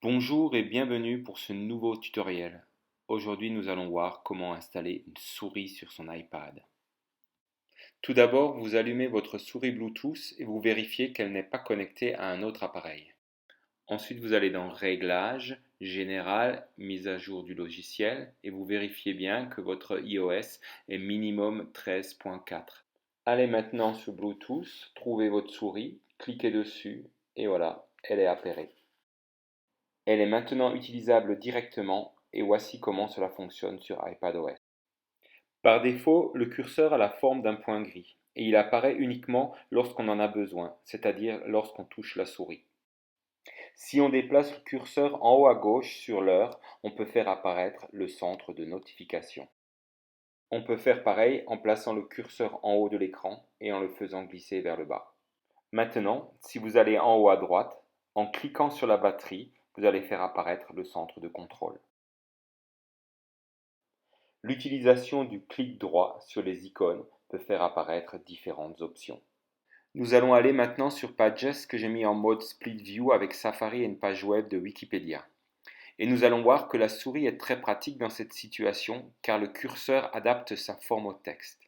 Bonjour et bienvenue pour ce nouveau tutoriel. Aujourd'hui, nous allons voir comment installer une souris sur son iPad. Tout d'abord, vous allumez votre souris Bluetooth et vous vérifiez qu'elle n'est pas connectée à un autre appareil. Ensuite, vous allez dans Réglages, Général, Mise à jour du logiciel et vous vérifiez bien que votre iOS est minimum 13.4. Allez maintenant sur Bluetooth, trouvez votre souris, cliquez dessus et voilà, elle est appairée. Elle est maintenant utilisable directement et voici comment cela fonctionne sur iPadOS. Par défaut, le curseur a la forme d'un point gris et il apparaît uniquement lorsqu'on en a besoin, c'est-à-dire lorsqu'on touche la souris. Si on déplace le curseur en haut à gauche sur l'heure, on peut faire apparaître le centre de notification. On peut faire pareil en plaçant le curseur en haut de l'écran et en le faisant glisser vers le bas. Maintenant, si vous allez en haut à droite, en cliquant sur la batterie, vous allez faire apparaître le centre de contrôle. L'utilisation du clic droit sur les icônes peut faire apparaître différentes options. Nous allons aller maintenant sur Pages que j'ai mis en mode Split View avec Safari et une page web de Wikipédia. Et nous allons voir que la souris est très pratique dans cette situation car le curseur adapte sa forme au texte.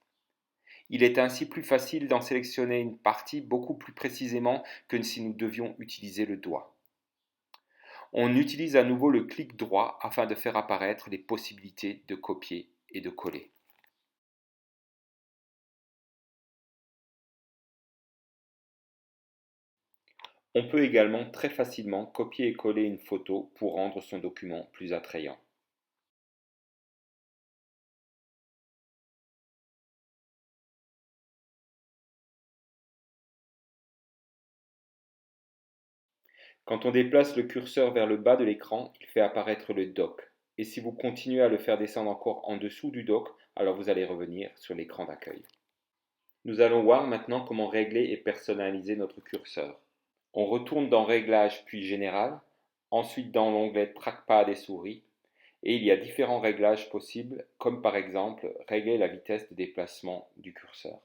Il est ainsi plus facile d'en sélectionner une partie beaucoup plus précisément que si nous devions utiliser le doigt. On utilise à nouveau le clic droit afin de faire apparaître les possibilités de copier et de coller. On peut également très facilement copier et coller une photo pour rendre son document plus attrayant. Quand on déplace le curseur vers le bas de l'écran, il fait apparaître le dock. Et si vous continuez à le faire descendre encore en dessous du dock, alors vous allez revenir sur l'écran d'accueil. Nous allons voir maintenant comment régler et personnaliser notre curseur. On retourne dans Réglages puis Général, ensuite dans l'onglet Trackpad et souris, et il y a différents réglages possibles, comme par exemple régler la vitesse de déplacement du curseur.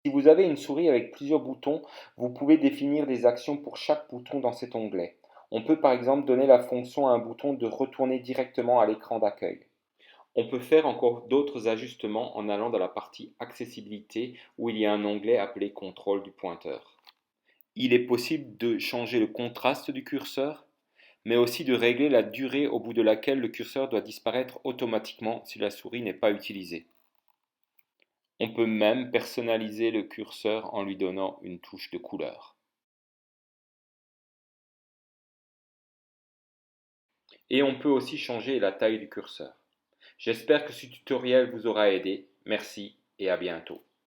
Si vous avez une souris avec plusieurs boutons, vous pouvez définir des actions pour chaque bouton dans cet onglet. On peut par exemple donner la fonction à un bouton de retourner directement à l'écran d'accueil. On peut faire encore d'autres ajustements en allant dans la partie Accessibilité où il y a un onglet appelé Contrôle du pointeur. Il est possible de changer le contraste du curseur, mais aussi de régler la durée au bout de laquelle le curseur doit disparaître automatiquement si la souris n'est pas utilisée. On peut même personnaliser le curseur en lui donnant une touche de couleur. Et on peut aussi changer la taille du curseur. J'espère que ce tutoriel vous aura aidé. Merci et à bientôt.